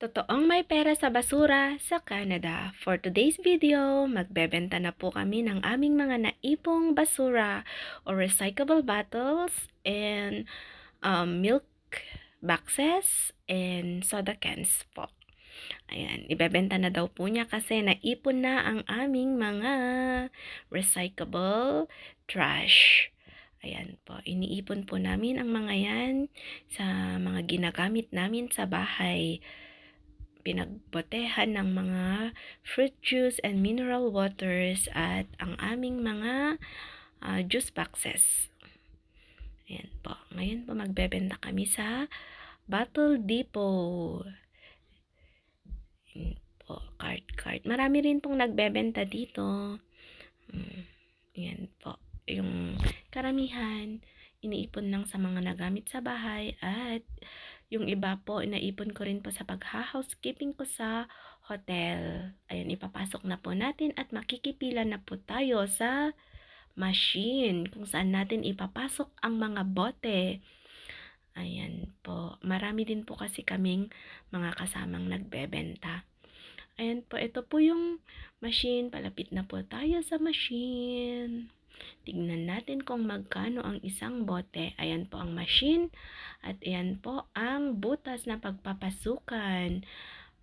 Totoong may pera sa basura sa Canada. For today's video, magbebenta na po kami ng aming mga naipong basura or recyclable bottles and milk boxes and soda cans po. Ayan, ibebenta na daw po niya kasi naipon na ang aming mga recyclable trash. Ayan po, iniipon po namin ang mga yan sa mga ginagamit namin sa bahay. Pinagbotehan ng mga fruit juice and mineral waters at ang aming mga juice boxes. Ayan po. Ngayon po magbebenta kami sa Bottle Depot. Ayan po, card. Marami rin pong nagbebenta dito. Ayan po. Yung karamihan, iniipon lang sa mga nagamit sa bahay at yung iba po, naipon ko rin po sa pag-housekeeping ko sa hotel. Ayan, ipapasok na po natin at makikipila na po tayo sa machine kung saan natin ipapasok ang mga bote. Ayan po. Marami din po kasi kaming mga kasamang nagbebenta. Ayan po, ito po yung machine. Palapit na po tayo sa machine. Tignan natin kung magkano ang isang bote. Ayan po ang machine. At ayan po ang butas na pagpapasukan.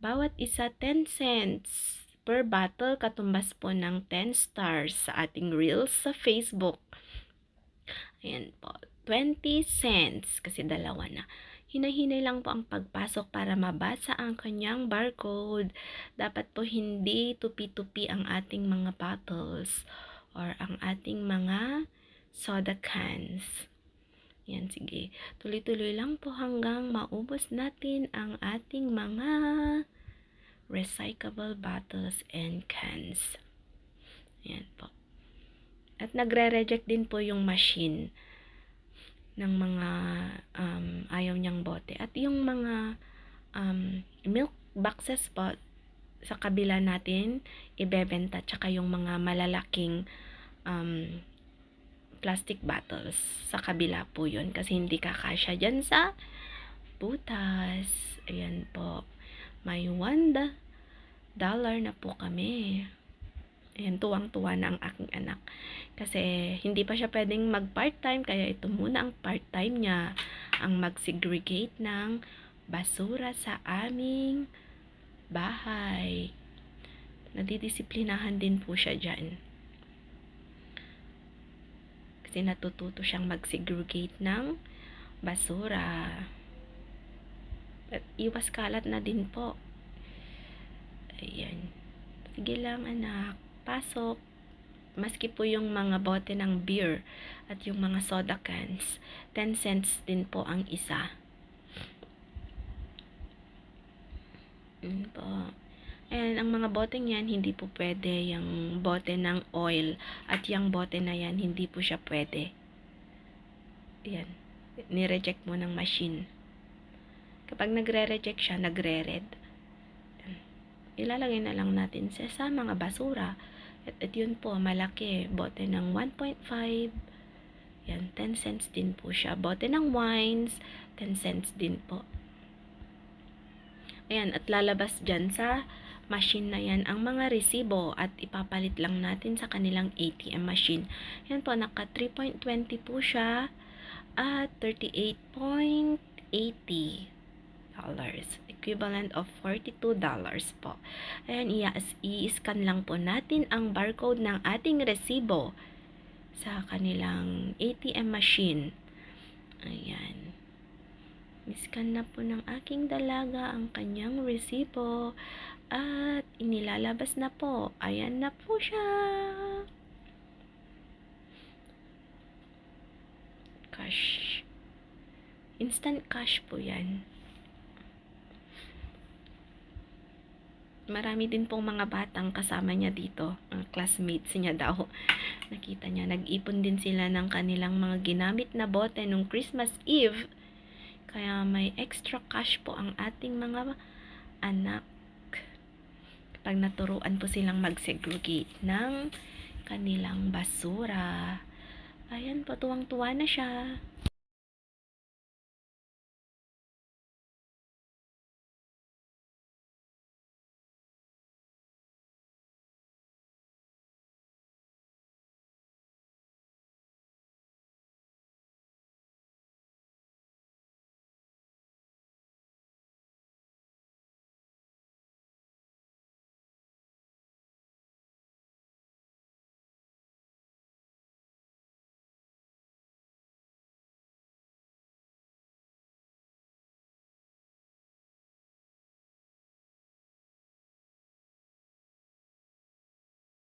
Bawat isa 10 cents per bottle, katumbas po ng 10 stars sa ating reels sa Facebook. Ayan po, 20 cents kasi dalawa na. Hinahinay lang po ang pagpasok para mabasa ang kanyang barcode. Dapat po hindi tupi-tupi ang ating mga bottles or ang ating mga soda cans. Yan, sige. Tuloy-tuloy lang po hanggang maubos natin ang ating mga recyclable bottles and cans. Yan po. At nagre-reject din po yung machine ng mga ayaw niyang bote. At yung mga milk boxes po, sa kabila natin ibebenta, tsaka yung mga malalaking plastic bottles sa kabila po yun kasi hindi kakasya dyan sa butas. Ayan po, may $1 na po kami. Ayan, tuwang-tuwa na ang aking anak kasi hindi pa siya pwedeng mag part-time, kaya ito muna ang part-time niya, ang mag-segregate ng basura sa aming bahay. Nadidisiplinahan din po siya dyan kasi natututo siyang mag-segregate ng basura. At iwas kalat na din po. Ayan. Sige lang anak, pasok. Maski po yung mga bote ng beer at yung mga soda cans, 10 cents din po ang isa. Po. And ang mga boteng yan, hindi po pwede yung bote ng oil. At yung bote na yan, hindi po siya pwede. Yan. Ni-reject mo ng machine. Kapag nagre-reject siya, nagre-red. Ilalagay na lang natin sa mga basura. At yun po, malaki. Bote ng 1.5. Yan, 10 cents din po siya. Bote ng wines, 10 cents din po. Ayan, at lalabas dyan sa machine na yan ang mga resibo at ipapalit lang natin sa kanilang ATM machine. Yan po, naka 3.20 po siya at $38.80. Equivalent of $42 po. Ayan, i-scan lang po natin ang barcode ng ating resibo sa kanilang ATM machine. Ayan. Iscan na po ng aking dalaga ang kanyang resibo at inilalabas na po. Ayan na po siya. Cash. Instant cash po yan. Marami din pong mga batang kasama niya dito. Ang classmates niya daw. Nakita niya, nag-ipon din sila ng kanilang mga ginamit na bote nung Christmas Eve. Kaya may extra cash po ang ating mga anak. Kapag naturuan po silang mag-segregate ng kanilang basura. Ayan po, tuwang-tuwa na siya.